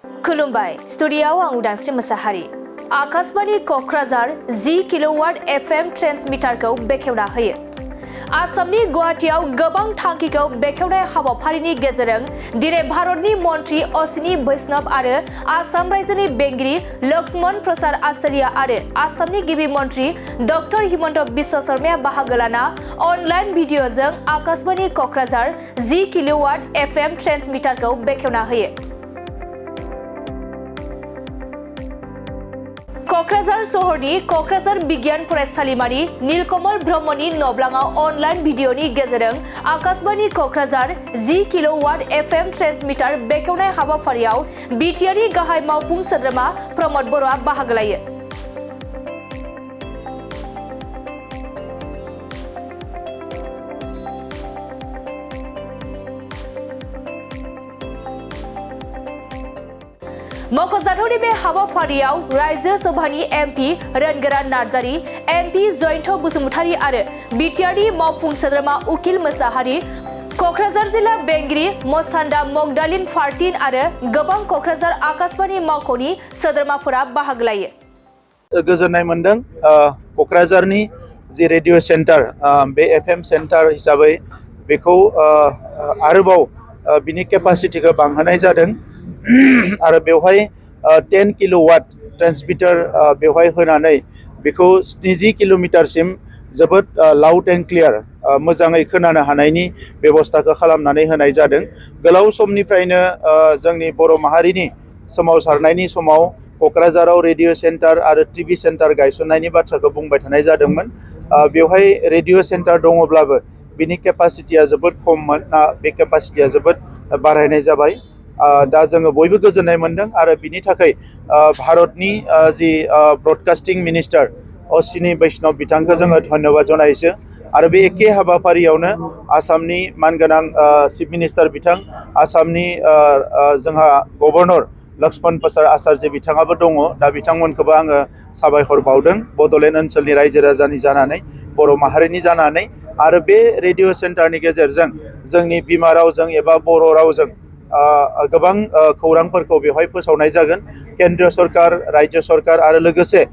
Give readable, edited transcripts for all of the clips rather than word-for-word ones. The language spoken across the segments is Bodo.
खुलुमबाय स्टुडियाव आं उदांस्रि मोसाहारि आकाशबाणी क'क्राझार 10 किल'वाट FM ट्रेन्समिटारखौ बेखेवना होयो। आसामनि गुवाहाटीयाव गोबां थांखिखौ बेखेवनाय हाबाफारिनि गेजेरजों दिनै भारतनि मन्त्रि अश्विनी वैष्णव आरो आसाम रायजोनि बेंगिरि लक्ष्मण प्रसाद आचार्य आरो आसामनि गिबि मन्त्रि डक्टर हिमन्त बिश्व शर्माया बाहागो लाना अनलाइन भिडिअजों आकाशबाणी क'क्राझार 10 किल'वाट FM ट्रेन्समिटारखौ बेखेवना होयो। क'क्राझार सहरनि क'क्राझार बिगियान फरायसालिमानि नीलकमल ब्रह्मनि नब्लाङाव अनलाइन भिडिअनि गेजेरजों आकाशबाणी क'क्राझार 10 किल'वाट FM ट्रेन्समिटार बेखेवनाय हाबाफारियाव बिटिआरनि गाहाय मावफुं सोद्रोमा प्रमद बर'आ बाहागो लायो। मख'जाथावदि बे हाबाफारियाव रायजो सभानि MP रेनगोरा नार्जारी, MP जयन्त बसुमतारी आरो बिटिआरनि मावफुं सोद्रोमा उकिल मोसाहारि, क'क्राझार जिल्ला बेंगिरि मसान्दा मगदालिन फार्टिन आरो गोबां क'क्राझार आकाशबाणी मावख'नि सोद्रोमाफोरा बाहागो लायो। गोजोननाय मोनदों क'क्राझारनि जि रेडिअ सेन्टार बे FM सेन्टार हिसाबै बेखौ आरोबाव बिनि केपासिटिखौ बांहोनाय जादों आरो बेवहाय 10 किल'वाट ट्रेन्समिटार बेवहाय होनानै बेखौ 70 किल'मिटारसिम जोबोद लाउड एन्ड क्लियार मोजाङै खोनानो हानायनि बेबस्थाखौ खालामनानै होनाय जादों। गोलाव समनिफ्रायनो जोंनि बर' माहारिनि सोमावसारनायनि समाव क'क्राझाराव रेडिअ सेन्टार आरो TV सेन्टार गायसननायनि बाथ्राखौ बुंबाय थानाय जादोंमोन। बेवहाय रेडिअ सेन्टार दङब्लाबो बिनि केपासिटिया जोबोद खममोन। बे केपासिटिया जोबोद बारायनाय जाबाय। दा जोङो बयबो गोजोननाय मोनदों आरो बिनि थाखाय भारतनि जि ब्रडकास्टिं मिनिस्टार अश्विनी वैष्णव बिथांखौ जोङो धन्यबाद जनायसो आरो बे एखे हाबाफारियावनो आसामनि मानगोनां चिफ मिनिस्टार बिथां, आसामनि जोंहा गभर्नर लक्ष्मण प्रसाद आचार्य बिथाङाबो दङ। दा बिथांमोनखौबो आङो साबायखर बावदों बड'लेण्ड ओनसोलनि रायजो राजानि जानानै, बर' माहारिनि जानानै आरो बे रेडिअ सेन्टारनि गेजेरजों जोंनि बिमा रावजों एबा बर' रावजों गोबां खौरांफोरखौ बेवहाय फोसावनाय जागोन। केन्द्र सरकार, रायजो सरकार आरो लोगोसे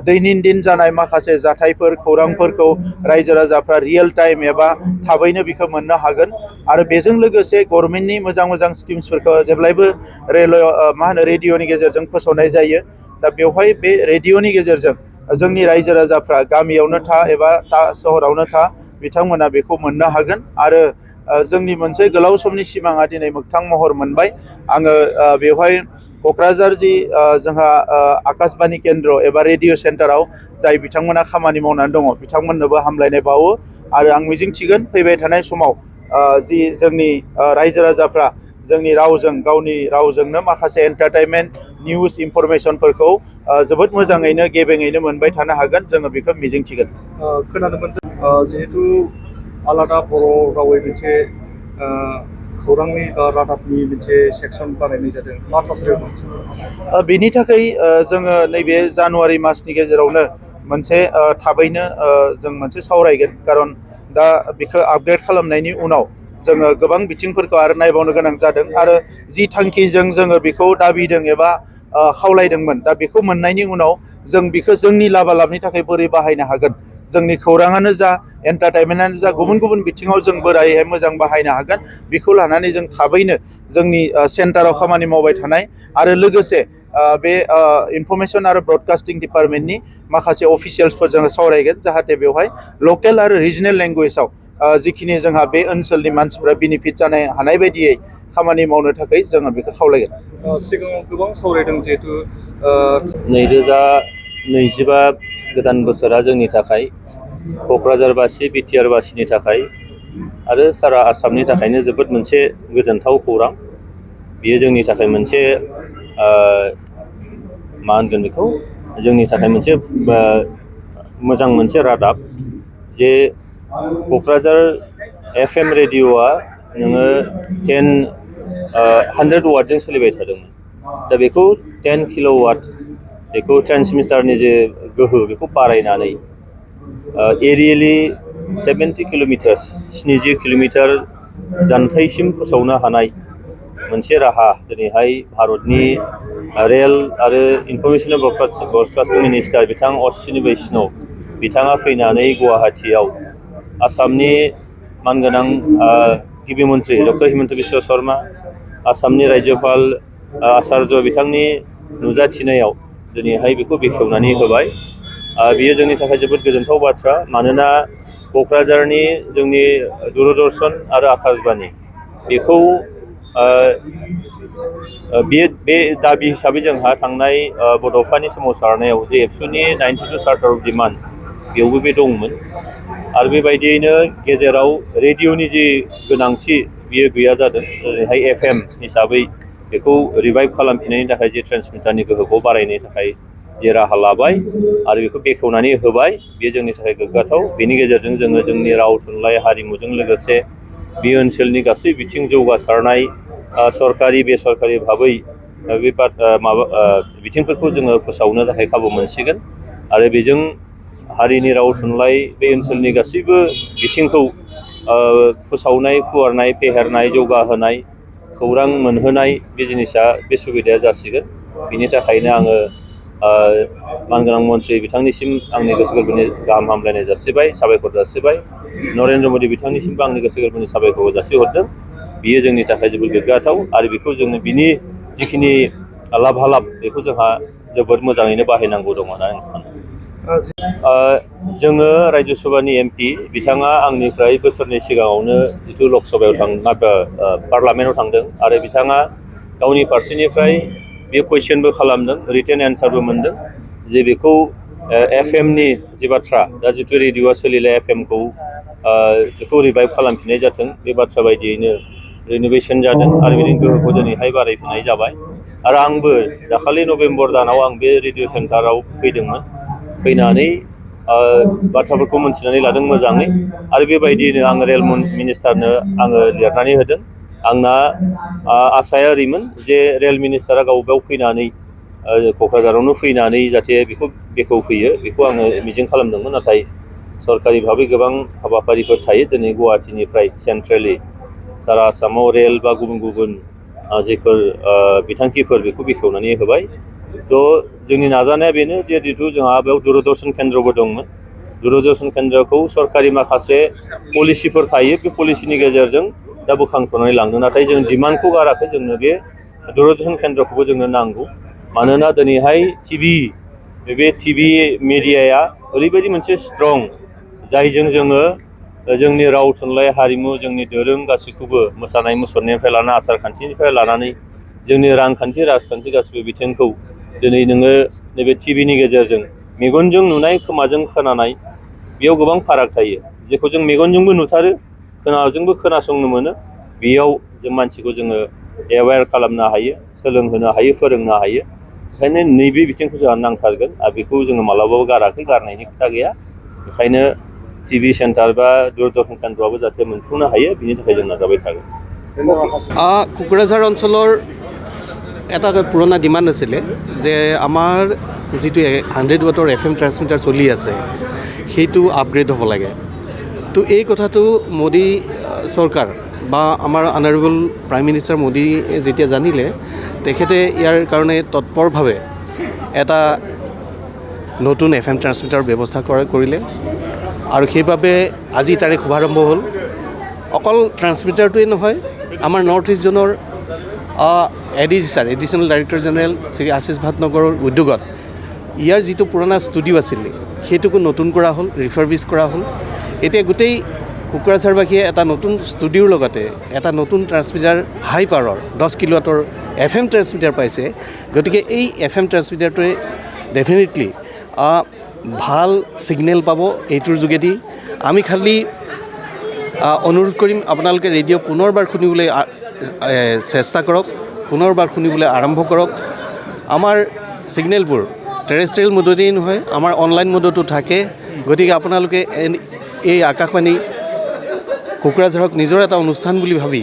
दैनन्दिन जानाय माखासे जाथायफोर, खौरांफोरखौ रायजो राजाफ्रा रियेल टाइम एबा थाबैनो बेखौ मोननो हागोन आरो बेजों लोगोसे गभर्नमेन्टनि मोजां मोजां स्किम्सफोरखौ जेब्लायबो रेडिअनि गेजेरजों फोसावनाय जायो। दा बेवहाय बे रेडिअनि गेजेरजों जोंनि रायजो राजाफ्रा गामियावनो था एबा सहरावनो था बिथांमोना बेखौ मोननो हागोन आरो जोंनि मोनसे गोलाव समनि सिमाङा दिनै मोगथां महर मोनबाय। आङो बेवहाय क'क्राझार जि जोंहा आकाशबाणी केन्द्र एबा रेडिअ सेन्टाराव जाय बिथांमोना खामानि मावनानै दङ बिथांमोननोबो हामलायनाय बावो आरो आं मिजिंथिगोन फैबाय थानाय समाव जि जोंनि रायजो राजाफ्रा जोंनि रावजों, गावनि रावजोंनो माखासे एन्टारटेनमेन्ट निउस इनफरमेसनफोरखौ जोबोद मोजाङैनो गेबेङैनो मोनबाय थानो हागोन, जोङो बेखौ मिजिंथिगोन। खोनानो मोनदों जिहेतु आलादा बर' रावै मोनसे खौरांनि रादाबनि मोनसे सेक्सन बानायनाय जादों, मा थासारियाव दं? बेनि थाखाय जोङो नैबे जानुवारि मासनि गेजेरावनो मोनसे थाबैनो जों मोनसे सावरायगोन, खारन दा बेखौ आपग्रेड खालामनायनि उनाव जोङो गोबां बिथिंफोरखौ आरो नायबावनो गोनां जादों आरो जि थांखिजों जोङो बेखौ दाबिदों एबा खावलायदोंमोन, दा बेखौ मोननायनि उनाव जों बेखौ जोंनि लाबा-लाबनि थाखाय बोरै बाहायनो हागोन, जोंनि खौराङानो जा, एन्टारटेनमेन्टआनो जा, गुबुन गुबुन बिथिङाव जों बोरैहाय मोजां बाहायनो हागोन, बेखौ लानानै जों थाबैनो जोंनि सेन्टाराव खामानि मावबाय थानाय आरो लोगोसे बे इनफरमेसन आरो ब्रडकास्टिं डिपार्टमेन्टनि माखासे अफिसियेल्सफोरजों सावरायगोन, जाहाथे बेवहाय लकेल आरो रिजनेल लेंगुवेजाव जिखिनि जोंहा बे ओनसोलनि मानसिफ्रा बेनिफिट जानो हानाय बायदियै खामानि मावनो थाखाय जोङो बेखौ खावलायगोन। सिगाङाव गोबां सावरायदों जिहेतु 2025 गोदान बोसोरा जोंनि थाखाय, क'क्राझारबासि, बिटिआरबासिनि थाखाय आरो सारा आसामनि थाखायनो जोबोद मोनसे गोजोनथाव खौरां। बियो जोंनि थाखाय मोनसे मा होनगोन बेखौ, जोंनि थाखाय मोनसे मोजां मोनसे रादाब जे क'क्राझार FM रेडिअ'आ नोङो 100 वाटजों सोलिबाय थादोंमोन। दा बेखौ 10 किल'वाट बेखौ ट्रेन्समिटारनि जे गोहो बेखौ बारायनानै एरियेलि 70 किल'मिटार 70 किल'मिटार जानथायसिम फोसावनो हानाय मोनसे राहा दिनैहाय भारतनि रेल आरो इनफरमेसन ब्रडकास्टिं मिनिस्टार बिथां अश्विनी वैष्णव बिथाङा फैनानै गुवाहाटीयाव आसामनि मानगोनां गिबि मन्त्रि डक्टर हिमन्त बिश्व शर्मा आसामनि राज्यपाल आचार्य बिथांनि नुजाथिनायाव दिनैहाय बेखौ बेखेवनानै होबाय। बेयो जोंनि थाखाय जोबोद गोजोनथाव बाथ्रा मानोना क'क्राझारनि जोंनि दूरदर्शन आरो आकाशबाणी बेखौ बे दाबि हिसाबै जोंहा थांनाय बड'फानि सोमावसारनायाव जे एबसुनि 92 चार्टार अफ डिमान्ड बेयावबो बे दंमोन आरो बेबायदियैनो गेजेराव रेडिअ'नि जि गोनांथि बियो गैया जादों। ओरैहाय FM हिसाबै बेखौ रिभाइभ खालामफिननायनि थाखाय जे ट्रेन्समिटारनि गोहोखौ बारायनो थाखाय जे राहा लाबाय आरो बेखौ बेखेवनानै होबाय बेयो जोंनि थाखाय गोग्गाथाव। बेनि गेजेरजों जोङो जोंनि राव थुनलाइ हारिमुजों लोगोसे बे ओनसोलनि गासै बिथिं जौगासारनाय सरकारि बेसरकारि भाबै बे बिथिंफोरखौ जोङो फोसावनो थाखाय खाबु मोनसिगोन आरो बेजों हारिनि राव थुनलाइ बे ओनसोलनि गासैबो बिथिंखौ फोसावनाय फुवारनाय फेहेरनाय जौगाहोनाय खौरां मोनहोनाय बे जिनिसा बे सुबिदाया जासिगोन। बिनि थाखायनो आङो मानगोनां मन्त्रि बिथांनिसिम आंनि गोसो गोरबोनि गाहाम हामलायनाय जासिबाय साबायखर जासिबाय। नरेन्द्र मोदि बिथांनिसिमबो आंनि गोसो गोरबोनि साबायखर जासिहरदों। बियो जोंनि थाखाय जोबोद गोग्गाथाव आरो बेखौ जोङो बिनि जिखिनि लाभालाब बेखौ जोंहा जोबोद मोजाङैनो बाहायनांगौ दङ होनना आं सानो। जोङो राज्य सभानि MP बिथाङा आंनिफ्राय बोसोरनै सिगाङावनो जिथु लक सभायाव पार्लामेन्टआव थांदों आरो बिथाङा गावनि फारसेनिफ्राय बे कुइसनबो खालामदों रिटेन एन्सारबो मोनदों जे बेखौ FM-नि जि बाथ्रा दा जिथु रेडिअ'आ सोलिला FM-खौ बेखौ रिभाइभ खालामफिननाय जाथों बे बाथ्रा बायदियैनो रिन'भेसन जादों आरो बिनि गोहोखौ दिनैहाय बारायफिननाय जाबाय। आरो आंबो दाखालि नभेम्बर दानाव आं बे रेडिअ' सेन्टाराव फैदोंमोन फैनानै बाथ्राफोरखौ मोनथिनानै लादों मोजाङै आरो बेबायदियैनो आङो रेल मिनिस्टारनो आङो लिरनानै होदों। आंना आसाया ओरैमोन जे रेल मिनिस्टारा गावबाव फैनानै क'क्राझारावनो फैनानै जाहाथे बेखौ बेखेवफैयो बेखौ आङो मिजिं खालामदोंमोन नाथाय सरकारि भाबै गोबां हाबाफारिफोर थायो दिनै गुवाहाटीनिफ्राय सेन्ट्रेलि सारा आसामाव रेल बा गुबुन गुबुन जेफोर बिथांखिफोर बेखौ बेखेवनानै होबाय। थ' जोंनि नाजानाया बेनो जे जिथु जोंहा बेयाव दूरदर्शन केन्द्रबो दंमोन दूरदर्शन केन्द्रखौ सरकारि माखासे पलिसिफोर थायो बे पलिसिनि गेजेरजों दा बोखांथ'नानै लांदों नाथाय जों डिमान्डखौ गाराखै जोंनो बे दूरदर्शन केन्द्रखौबो जोंनो नांगौ मानोना दिनैहाय बे टिभि मिडियाया ओरैबायदि मोनसे स्ट्रं जायजों जोङो जोंनि राव थुनलाइ हारिमु जोंनि दोरों गासैखौबो मोसानाय मुसुरनायनिफ्राय लानानै आसार खान्थिनिफ्राय लानानै जोंनि रांखान्थि राजखान्थि गासैबो बिथिंखौ दिनै नोङो नैबे टिभिनि गेजेरजों मेगनजों नुनाय खोमाजों खोनानाय बेयाव गोबां फाराग थायो जेखौ जों मेगनजोंबो नुथारो खोनाजोंबो खोनासंनो मोनो बेयाव जों मानसिखौ जोङो एवेयार खालामनो हायो सोलोंहोनो हायो फोरोंनो हायो। ओंखायनो नैबे बिथिंखौ जोंहा नांथारगोन आरो बेखौ जोङो मालाबाबो गाराखै गारनायनि खोथा गैया। बेखायनो टिभि सेन्टार बा दूरदर्शन केन्द्रआबो जाहाथे मोनफुंनो हायो बिनि थाखाय जों नाजाबाय थागोन। কোকৰাঝাৰ অঞ্চলৰ এটা পুৰণা ডিমাণ্ড আছিলে যে আমাৰ যিটো 100 ৱাটৰ FM ট্ৰান্সমিটাৰ চলি আছে সেইটো আপগ্ৰেড হ'ব লাগে। তো এই কথাটো মোদী চৰকাৰ বা আমাৰ অনাৰেবল প্ৰাইম মিনিষ্টাৰ মোদী যেতিয়া জানিলে তেখেতে ইয়াৰ কাৰণে তৎপৰভাৱে এটা নতুন FM ট্ৰান্সমিটাৰ ব্যৱস্থা কৰিলে আৰু সেইবাবে আজি তাৰে শুভাৰম্ভ হ'ল। অকল ট্ৰান্সমিটাৰটোৱেই নহয় আমাৰ নৰ্থ ইষ্ট জোনৰ ADG sir additional director general Shri Ashish ভাটনগৰৰ উদ্যোগত ইয়াৰ যিটো পুৰণা ষ্টুডিঅ' আছিলে সেইটোকো নতুন কৰা হ'ল ৰিফাৰবিছ কৰা হ'ল। এতিয়া গোটেই কোকৰাঝাৰবাসীয়ে এটা নতুন ষ্টুডিঅ'ৰ লগতে এটা নতুন ট্ৰান্সমিটাৰ হাই পাৱাৰৰ 10 কিলোৱাটৰ FM ট্ৰান্সমিটাৰ পাইছে। গতিকে এই FM ট্ৰান্সমিটাৰটোৱে ডেফিনেটলি ভাল ছিগনেল পাব। এইটোৰ যোগেদি আমি খালি অনুৰোধ কৰিম আপোনালোকে ৰেডিঅ' পুনৰবাৰ শুনিবলৈ চেষ্টা কৰক পুনৰবাৰ শুনিবলৈ আৰম্ভ কৰক। আমাৰ ছিগনেলবোৰ টেৰেষ্ট্ৰিয়েল মোডতেই নহয় আমাৰ অনলাইন মোডতো থাকে। গতিকে আপোনালোকে এই আকাশবাণী কোকৰাঝাৰক নিজৰ এটা অনুষ্ঠান বুলি ভাবি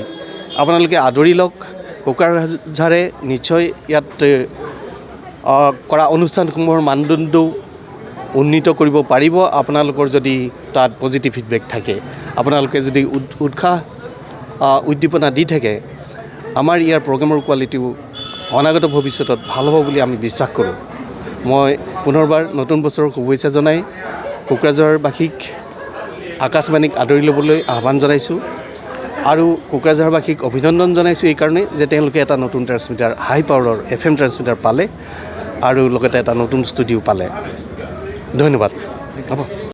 আপোনালোকে আদৰি লওক। কোকৰাঝাৰে নিশ্চয় ইয়াত কৰা অনুষ্ঠানসমূহৰ মানদণ্ডও উন্নীত কৰিব পাৰিব আপোনালোকৰ যদি তাত পজিটিভ ফিডবেক থাকে আপোনালোকে যদি উৎসাহ উদ্দীপনা দি থাকে আমাৰ ইয়াৰ প্ৰগ্ৰেমৰ কোৱালিটিও অনাগত ভৱিষ্যতত ভাল হ'ব বুলি আমি বিশ্বাস কৰোঁ। মই পুনৰবাৰ নতুন বছৰৰ শুভেচ্ছা জনাই কোকৰাঝাৰবাসীক আকাশবাণীক আদৰি ল'বলৈ আহ্বান জনাইছোঁ আৰু কোকৰাঝাৰবাসীক অভিনন্দন জনাইছোঁ এইকাৰণে যে তেওঁলোকে এটা নতুন ট্ৰেন্সমিটাৰ হাই পাৱাৰৰ FM ট্ৰেন্সমিটাৰ পালে আৰু লগতে এটা নতুন ষ্টুডিঅ' পালে। ধন্যবাদ। হ'ব।